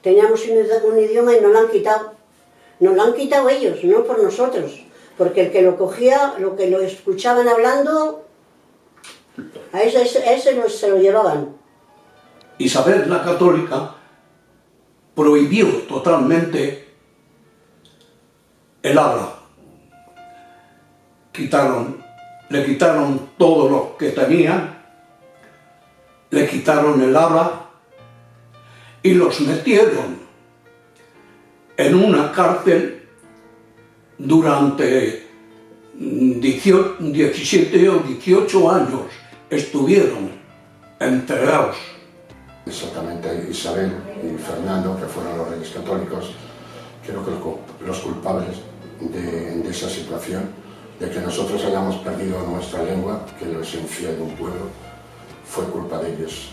Teníamos un idioma y nos lo han quitado. Nos lo han quitado ellos, no por nosotros. Porque el que lo cogía, lo que lo escuchaban hablando, a ese se lo llevaban. Isabel la Católica prohibió totalmente el habla. Le quitaron todo lo que tenían, le quitaron el habla y los metieron en una cárcel durante 17 o 18 años. Estuvieron enterrados. Exactamente, Isabel y Fernando, que fueron los reyes católicos, creo que los culpables de esa situación, de que nosotros hayamos perdido nuestra lengua, que la esencia de un pueblo, fue culpa de ellos,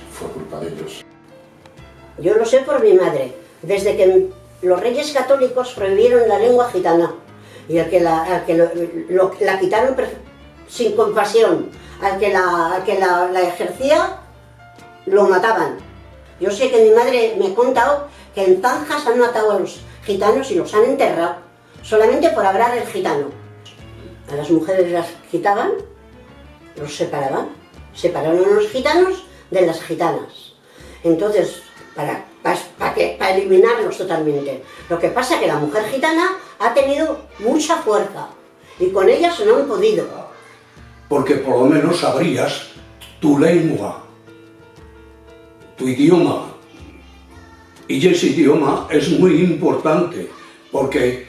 Yo lo sé por mi madre, desde que los reyes católicos prohibieron la lengua gitana, y al que la quitaron sin compasión, al que la ejercía, lo mataban. Yo sé que mi madre me ha contado que en zanjas han matado a los gitanos y los han enterrado, solamente por hablar el gitano. A las mujeres las quitaban, los separaban, separaron a los gitanos de las gitanas. Entonces, para eliminarlos totalmente. Lo que pasa es que la mujer gitana ha tenido mucha fuerza y con ellas no han podido. Porque por lo menos sabrías tu lengua, tu idioma. Y ese idioma es muy importante, porque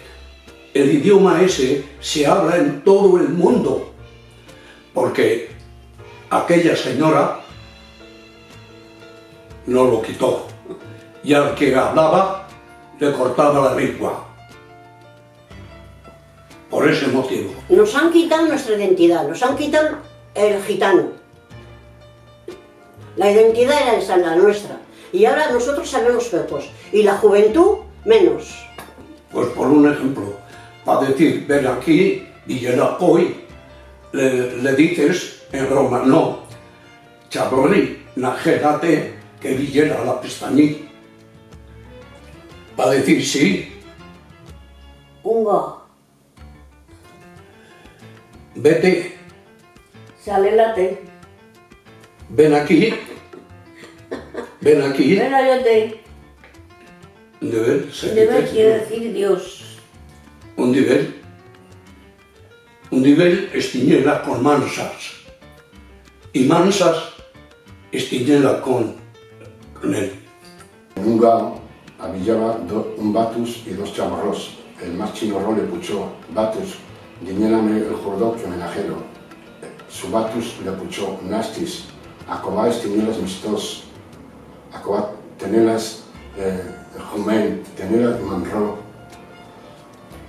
el idioma ese se habla en todo el mundo. Porque aquella señora no lo quitó. Y al que hablaba le cortaba la lengua. Por ese motivo. Nos han quitado nuestra identidad, nos han quitado el gitano. La identidad era esa, la nuestra. Y ahora nosotros sabemos pocos. Y la juventud, menos. Pues por un ejemplo, para decir, ven aquí, Villela hoy, le dices en Roma, no, chabroni, najérate, que Villela la pestañí. Para decir sí. Unga. Vete. Salélate. Ven aquí. Ven aquí. Ven ayate. Un nivel. Debe quiere decir Dios. Un nivel. Un nivel estiñela con mansas. Y mansas estiñela con él. En un gao había un batus y dos chamarros. El más chinorro le puchó batus, diñélame el jordó que menajero. Su batus le puchó nastis, acobá estiñelas mistos, acobá tenelas jumen, tenelas manro.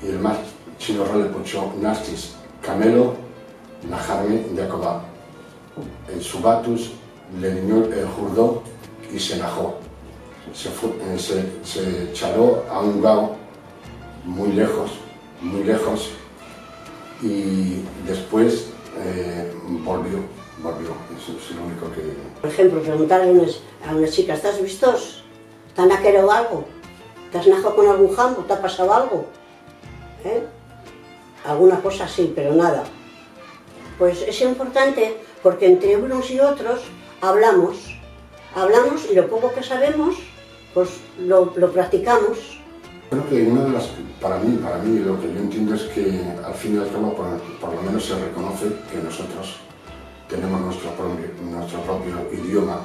Y el más chinorro le puchó nastis, camelo, najarme de acobá. En su batus le diñó el jordó y se najó. Se chaló a un gao muy lejos, y después volvió, eso es lo único que... Por ejemplo, preguntar a unas chicas, ¿estás vistos? ¿Te han naquerado algo? ¿Te has najado con algún jambo? ¿Te ha pasado algo? Alguna cosa sí, pero nada. Pues es importante porque entre unos y otros hablamos y lo poco que sabemos, pues lo practicamos. Creo que una de las, para mí lo que yo entiendo es que al fin y al cabo por lo menos se reconoce que nosotros tenemos nuestro propio idioma,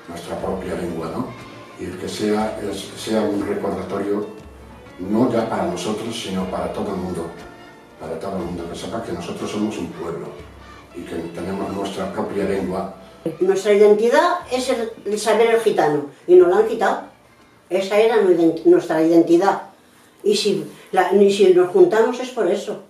nuestra propia lengua, ¿no? Y el que sea un recordatorio no ya para nosotros, sino para todo el mundo, que sepa que nosotros somos un pueblo y que tenemos nuestra propia lengua. Nuestra identidad es el saber el gitano y nos lo han quitado. Esa era nuestra identidad. Y si nos juntamos es por eso.